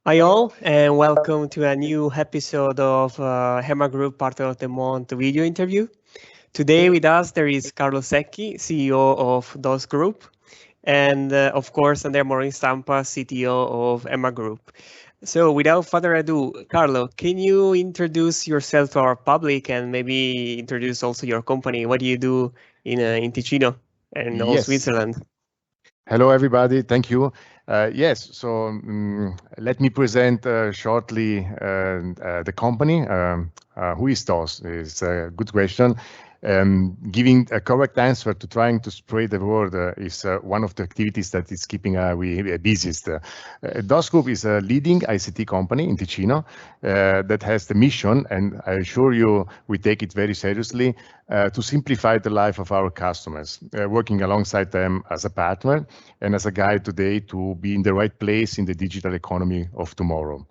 Hi all, and welcome to a new episode of Hemargroup Part of the Month video interview. Today with us there is Carlo Secchi, CEO of DOS Group, and of course Andrea Morin-Stampa, CTO of Hemargroup. So without further ado, Carlo, can you introduce yourself to our public and maybe introduce also your company? What do you do in Ticino and all Yes. Switzerland? Hello, everybody. Thank you. Yes, so let me present shortly the company. Who is TOS? Is a good question. Giving a correct answer to trying to spread the word is one of the activities that is keeping we busiest. DOS Group is a leading ICT company in Ticino that has the mission, and I assure you we take it very seriously, to simplify the life of our customers, working alongside them as a partner and as a guide today to be in the right place in the digital economy of tomorrow.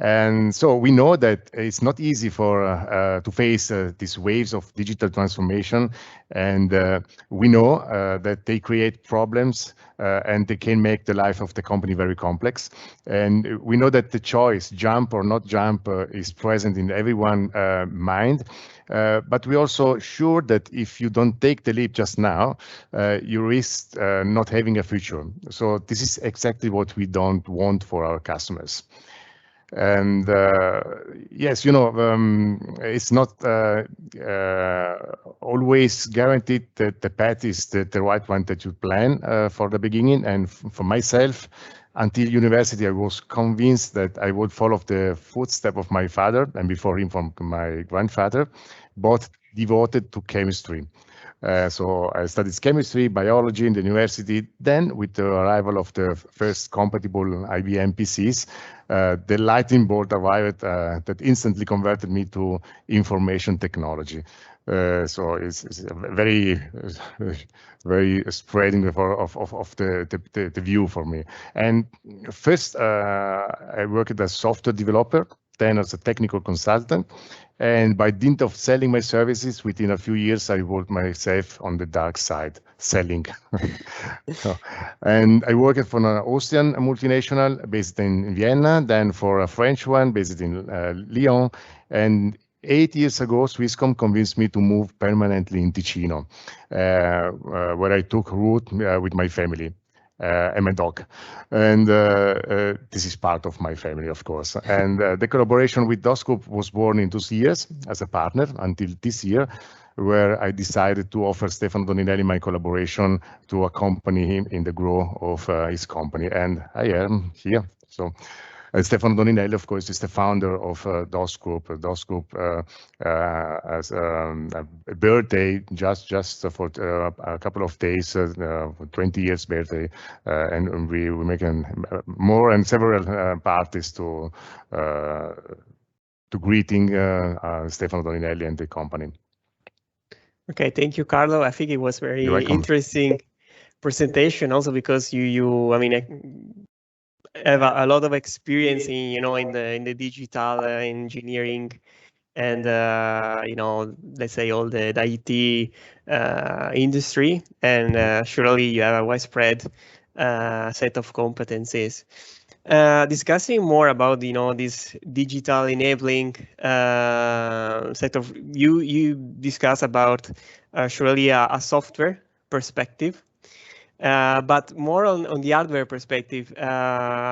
And so we know that it's not easy to face these waves of digital transformation, and we know that they create problems and they can make the life of the company very complex. And we know that the choice, jump or not jump, is present in everyone's mind. But we're also sure that if you don't take the leap just now, you risk not having a future. So this is exactly what we don't want for our customers. And yes, it's not always guaranteed that the path is the right one that you plan for the beginning. And for myself, until university, I was convinced that I would follow the footsteps of my father, and before him, from my grandfather, both devoted to chemistry. So I studied chemistry, biology in the university. Then, with the arrival of the first compatible IBM PCs, the lightning bolt arrived that instantly converted me to information technology. So it's a very, very spreading of the view for me. And first, I worked as a software developer, then as a technical consultant. And by dint of selling my services, within a few years, I worked myself on the dark side, selling. And I worked for an Austrian multinational based in Vienna, then for a French one based in Lyon. And 8 years ago, Swisscom convinced me to move permanently in Ticino, where I took root with my family. And my dog, and this is part of my family, of course. And the collaboration with DOS Group was born in 2 years as a partner until this year, where I decided to offer Stefano Doninelli my collaboration to accompany him in the growth of his company, and I am here. So. Stefano Doninelli, of course, is the founder of DOS Group. DOS Group has a birthday just for a couple of days, 20 years birthday, and we're making more and several parties to greeting Stefano Doninelli and the company. Okay, thank you, Carlo. I think it was very interesting presentation, also because you have a lot of experience in the digital engineering and let's say all the IT industry, and surely you have a widespread set of competencies. Discussing more about this digital enabling set of you discuss about surely a software perspective. But more on the hardware perspective,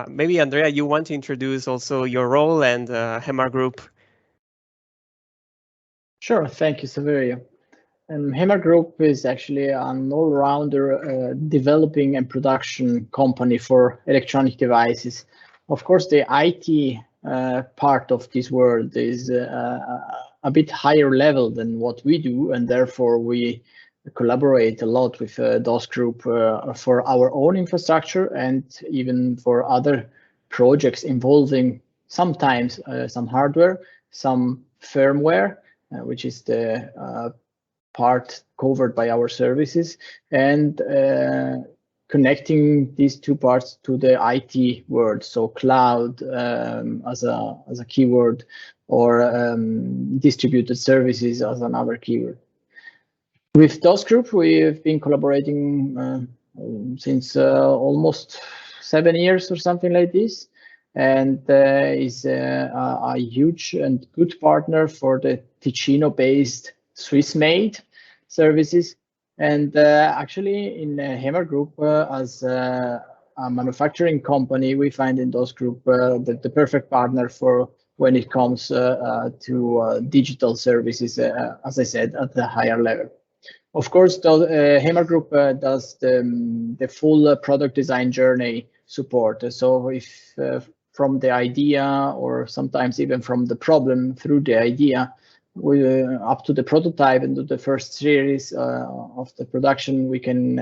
maybe Andrea, you want to introduce also your role and Hemargroup. Sure, thank you, Saverio. Hemargroup is actually an all-rounder developing and production company for electronic devices. Of course, the IT part of this world is a bit higher level than what we do, and therefore we collaborate a lot with DOS Group for our own infrastructure and even for other projects involving sometimes some hardware, some firmware, which is the part covered by our services, and connecting these two parts to the IT world, so cloud as a keyword, or distributed services as another keyword. With DOS Group, we've been collaborating since almost 7 years or something like this. and is a huge and good partner for the Ticino-based Swiss-made services. And actually, in Hemargroup, as a manufacturing company, we find in those group the perfect partner for when it comes to digital services, as I said, at the higher level. Of course, Hemargroup does the full product design journey support. So if from the idea, or sometimes even from the problem through the idea, up to the prototype and to the first series of the production, we can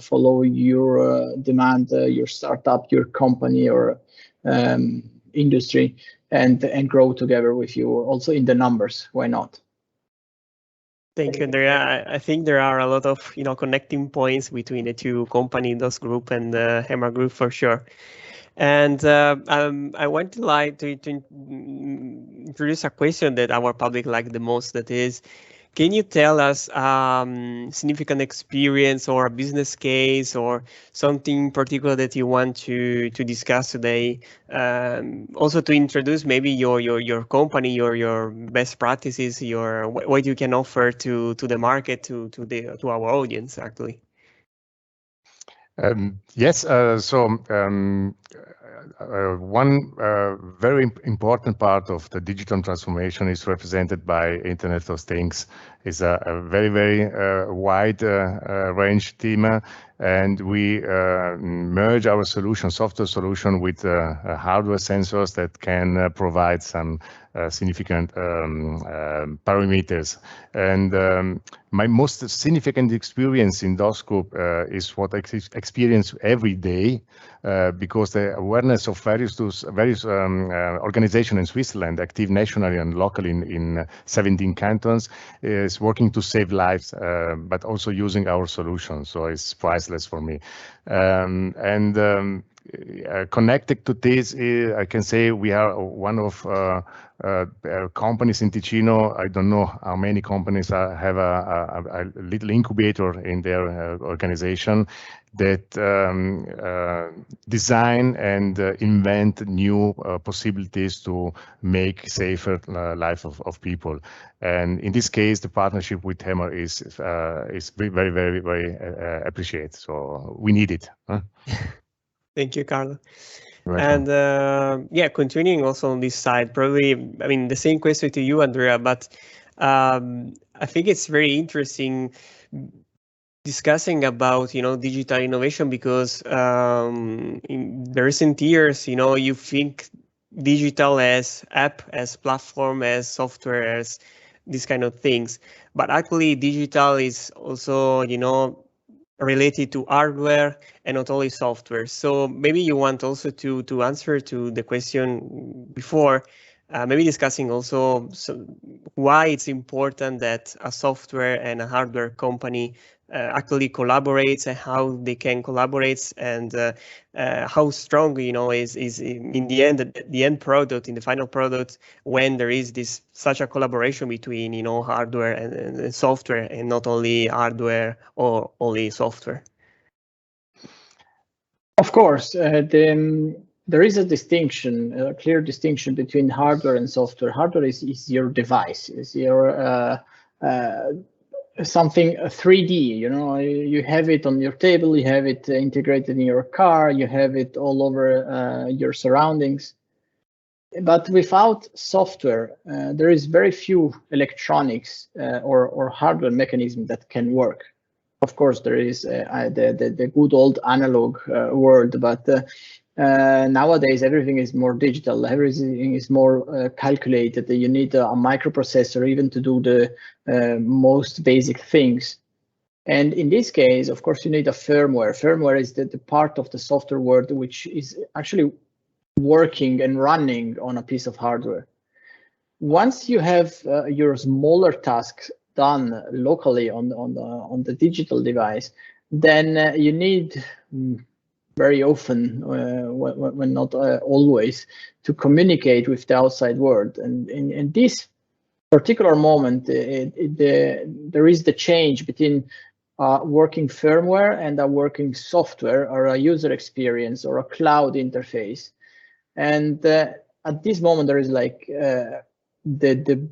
follow your demand, your startup, your company, or industry, and grow together with you also in the numbers. Why not? Thank you, Andrea. I think there are a lot of connecting points between the two companies, those group and the Hemargroup for sure. And I want to introduce a question that our public like the most. That is, can you tell us significant experience or a business case or something particular that you want to discuss today? Also to introduce maybe your company, your best practices, what you can offer to the market, to our audience actually. Yes, one very important part of the digital transformation is represented by Internet of Things. It's a very, very wide range team, and we merge our solution, software solution, with hardware sensors that can provide some significant parameters. And my most significant experience in DOS Group is what I experience every day, because the awareness of various organizations in Switzerland, active nationally and locally in 17 cantons, is working to save lives, but also using our solutions. So it's priceless for me. Connected to this, I can say we are one of companies in Ticino. I don't know how many companies have a little incubator in their organization that design and invent new possibilities to make safer life of people. And in this case, the partnership with Hemar is very, very, very appreciated. So we need it. Huh? Thank you, Carlo. And yeah, continuing also on this side, probably, I mean, the same question to you, Andrea, but I think it's very interesting discussing about, digital innovation, because in the recent years, you think digital as app, as platform, as software, as these kind of things. But actually, digital is also, related to hardware and not only software. So maybe you want also to answer to the question before, maybe discussing also why it's important that a software and a hardware company actually collaborates, and how they can collaborate, and how strong is in the end product, in the final product, when there is such a collaboration between hardware and software, and not only hardware or only software. Of course, there is a clear distinction between hardware and software. Hardware is your device, is your something 3D, you have it on your table, you have it integrated in your car, you have it all over your surroundings. But without software, there is very few electronics or hardware mechanism that can work. Of course, there is the good old analog world, but nowadays everything is more digital, everything is more calculated. You need a microprocessor even to do the most basic things. And in this case, of course, you need a firmware. Firmware is the part of the software world which is actually working and running on a piece of hardware. Once you have your smaller tasks done locally on the digital device, then you need very often, when not always, to communicate with the outside world. And in this particular moment, there is the change between working firmware and a working software, or a user experience, or a cloud interface. And at this moment, there is like the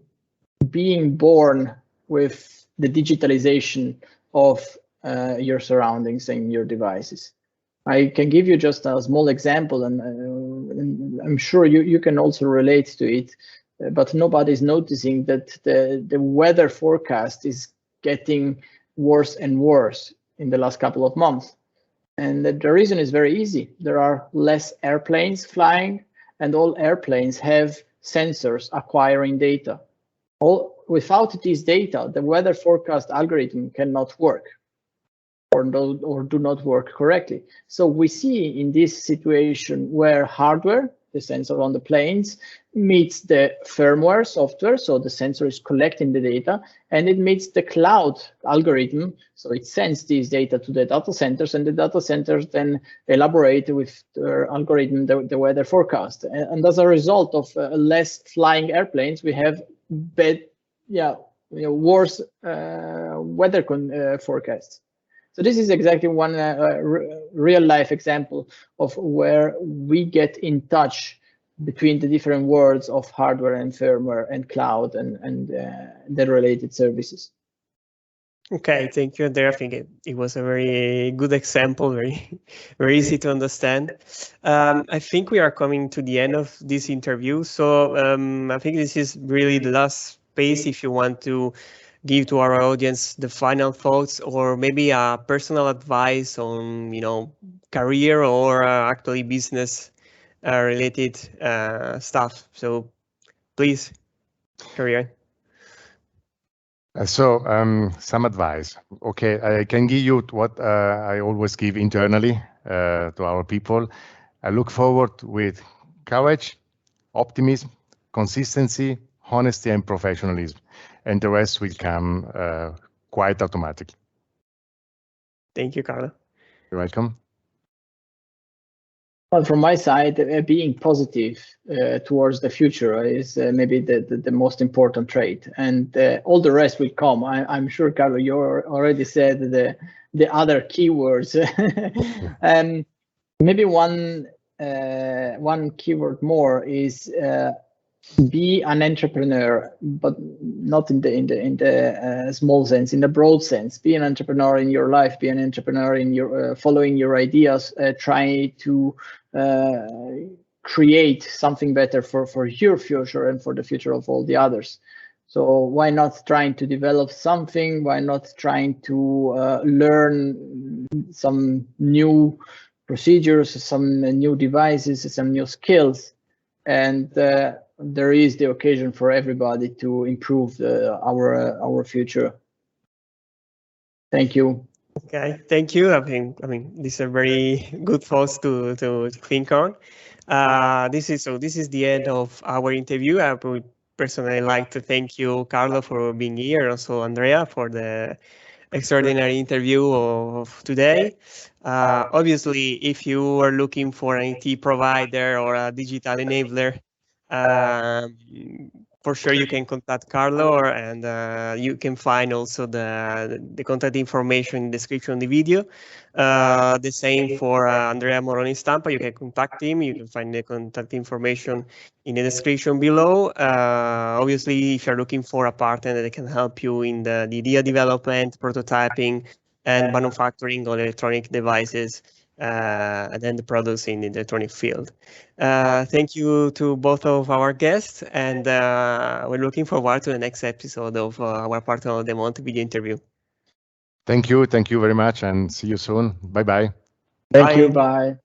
being born with the digitalization of your surroundings and your devices. I can give you just a small example, and I'm sure you can also relate to it, but nobody's noticing that the weather forecast is getting worse and worse in the last couple of months. And the reason is very easy. There are less airplanes flying, and all airplanes have sensors acquiring data. Without this data, the weather forecast algorithm cannot work or do not work correctly. So we see in this situation where hardware, the sensor on the planes, meets the firmware software, so the sensor is collecting the data, and it meets the cloud algorithm, so it sends these data to the data centers, and the data centers then elaborate with their algorithm the weather forecast. And as a result of less flying airplanes, we have worse weather forecasts. So this is exactly one real life example of where we get in touch between the different worlds of hardware and firmware and cloud and the related services. Okay, thank you, Andrea. I think it was a very good example, very easy to understand. I think we are coming to the end of this interview. So I think this is really the last space if you want to give to our audience the final thoughts or maybe a personal advice on, career or actually business related stuff. So please, carry on. So some advice. Okay, I can give you what I always give internally to our people. I look forward with courage, optimism, consistency, honesty, and professionalism, and the rest will come quite automatically. Thank you, Carlo. You're welcome. Well, from my side, being positive towards the future is maybe the most important trait, and all the rest will come. I'm sure, Carlo, you already said the other keywords. Maybe one keyword more is be an entrepreneur, but not in the small sense, in the broad sense. Be an entrepreneur in your life. Be an entrepreneur in your following your ideas. Try to create something better for your future and for the future of all the others. So why not trying to develop something? Why not trying to learn some new procedures, some new devices, some new skills, and there is the occasion for everybody to improve our future. Thank you. Okay, thank you. I mean, these are very good thoughts to think on. This is the end of our interview. I would personally like to thank you, Carlo, for being here, and also Andrea for the extraordinary interview of today. Obviously, if you are looking for an IT provider or a digital enabler, for sure you can contact Carlo, and you can find also the contact information in the description of the video. The same for Andrea Moroni Stampa. You can contact him. You can find the contact information in the description below. Obviously, if you're looking for a partner that can help you in the idea development, prototyping, and manufacturing of electronic devices, and then the products in the electronic field. Thank you to both of our guests, and we're looking forward to the next episode of our Partner of the Month video interview. Thank you very much, and see you soon. Bye-bye. Thank you, bye.